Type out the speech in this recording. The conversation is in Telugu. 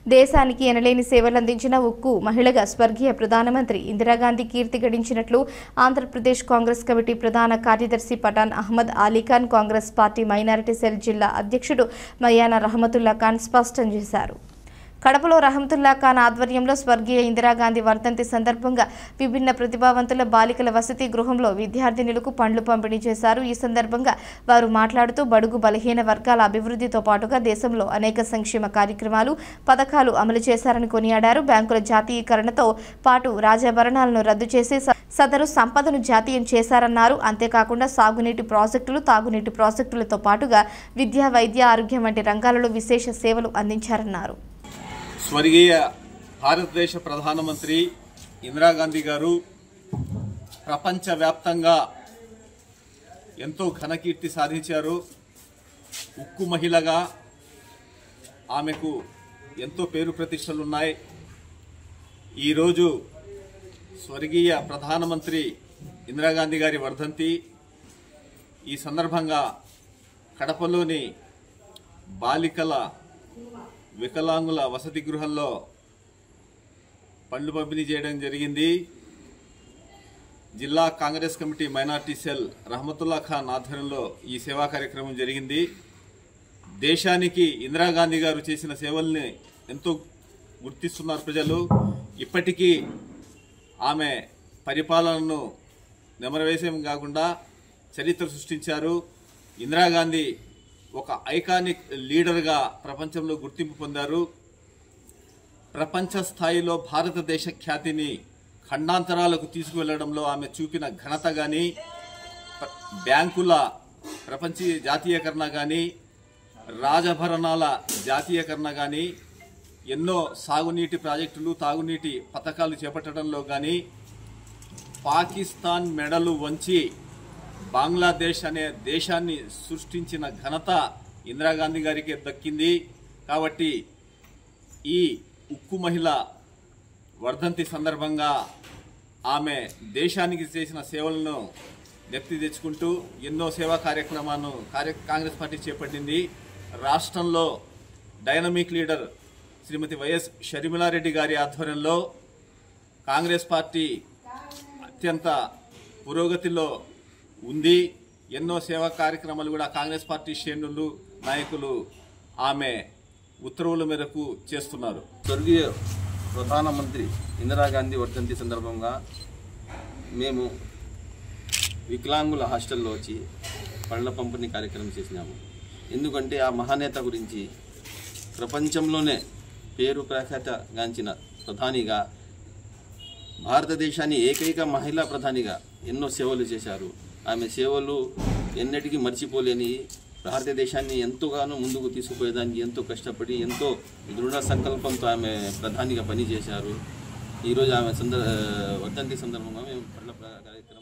దేశానికి ఎనలేని సేవలు అందించిన ఉక్కు మహిళగా స్వర్గీయ ప్రధానమంత్రి ఇందిరాగాంధీ కీర్తి గడించినట్లు ఆంధ్రప్రదేశ్ కాంగ్రెస్ కమిటీ ప్రధాన కార్యదర్శి Pathan Ahmed Ali Khan Congress party minority cell జిల్లా అధ్యక్షుడు మయానా రహమతుల్లా ఖాన్ స్పష్టం చేశారు. కడపలో రహమతుల్లా ఖాన్ ఆధ్వర్యంలో స్వర్గీయ ఇందిరాగాంధీ వర్ధంతి సందర్భంగా విభిన్న ప్రతిభావంతుల బాలికల వసతి గృహంలో విద్యార్థినులకు పండ్లు పంపిణీ చేశారు. ఈ సందర్భంగా వారు మాట్లాడుతూ బడుగు బలహీన వర్గాల అభివృద్ధితో పాటుగా దేశంలో అనేక సంక్షేమ కార్యక్రమాలు పథకాలు అమలు చేశారని కొనియాడారు. బ్యాంకుల జాతీయకరణతో పాటు రాజభరణాలను రద్దు చేసి సదరు సంపదను జాతీయం చేశారన్నారు. అంతేకాకుండా సాగునీటి ప్రాజెక్టులు తాగునీటి ప్రాజెక్టులతో పాటుగా విద్య వైద్య ఆరోగ్యం వంటి రంగాలలో విశేష సేవలు అందించారన్నారు. స్వర్గీయ భారతదేశ ప్రధానమంత్రి ఇందిరాగాంధీ గారు ప్రపంచవ్యాప్తంగా ఎంతో ఘనకీర్తి సాధించారు. ఉక్కు మహిళగా ఆమెకు ఎంతో పేరు ప్రతిష్టలున్నాయి. ఈరోజు స్వర్గీయ ప్రధానమంత్రి ఇందిరాగాంధీ గారి వర్ధంతి. ఈ సందర్భంగా కడపలోని బాలికల వికలాంగుల వసతి గృహంలో పండ్లు పంపిణీ చేయడం జరిగింది. జిల్లా Congress committee minority cell Rahmatullah Khan ఆధ్వర్యంలో ఈ సేవా కార్యక్రమం జరిగింది. దేశానికి ఇందిరాగాంధీ గారు చేసిన సేవల్ని ఎంతో గుర్తిస్తున్నారు ప్రజలు. ఇప్పటికీ ఆమె పరిపాలనను నెమరవేసేం కాకుండా చరిత్ర సృష్టించారు. ఇందిరాగాంధీ ఒక ఐకానిక్ లీడర్గా ప్రపంచంలో గుర్తింపు పొందారు. ప్రపంచ స్థాయిలో భారతదేశ ఖ్యాతిని ఖండాంతరాలకు తీసుకువెళ్లడంలో ఆమె చూపిన ఘనత కానీ, బ్యాంకుల జాతీయకరణ కానీ, రాజభరణాల జాతీయకరణ కానీ, ఎన్నో సాగునీటి ప్రాజెక్టులు తాగునీటి పథకాలు చేపట్టడంలో కానీ, పాకిస్తాన్ మెడలు వంచి బంగ్లాదేశ్ అనే దేశాన్ని సృష్టించిన ఘనత ఇందిరాగాంధీ గారికి దక్కింది. కాబట్టి ఈ ఉక్కు మహిళ వర్ధంతి సందర్భంగా ఆమె దేశానికి చేసిన సేవలను నెత్తి తెచ్చుకుంటూ ఎన్నో సేవా కార్యక్రమాలను కాంగ్రెస్ పార్టీ చేపట్టింది. రాష్ట్రంలో డైనమిక్ లీడర్ శ్రీమతి వైఎస్ షర్మిలారెడ్డి గారి ఆధ్వర్యంలో కాంగ్రెస్ పార్టీ అత్యంత పురోగతిలో ఉంది. ఎన్నో సేవా కార్యక్రమాలు కూడా కాంగ్రెస్ పార్టీ శ్రేణులు నాయకులు ఆమె ఉత్తర్వుల మేరకు చేస్తున్నారు. స్వర్గీయ ప్రధానమంత్రి ఇందిరాగాంధీ వర్ధంతి సందర్భంగా మేము వికలాంగుల హాస్టల్లో వచ్చి పండ్ల పంపిణీ కార్యక్రమం చేసినాము. ఎందుకంటే ఆ మహానేత గురించి ప్రపంచంలోనే పేరు ప్రఖ్యాతగాంచిన ప్రధానిగా, భారతదేశాన్ని ఏకైక మహిళా ప్రధానిగా ఎన్నో సేవలు చేశారు. ఆమె సేవలు ఎన్నటికీ మర్చిపోలేని, భారతదేశాన్ని ఎంతోగానో ముందుకు తీసుకుపోయేదానికి ఎంతో కష్టపడి ఎంతో దృఢ సంకల్పంతో ఆమె ప్రధానిగా పనిచేశారు. ఈరోజు ఆమె వర్ధంతి సందర్భంగా మేము పండ్ల కార్యక్రమం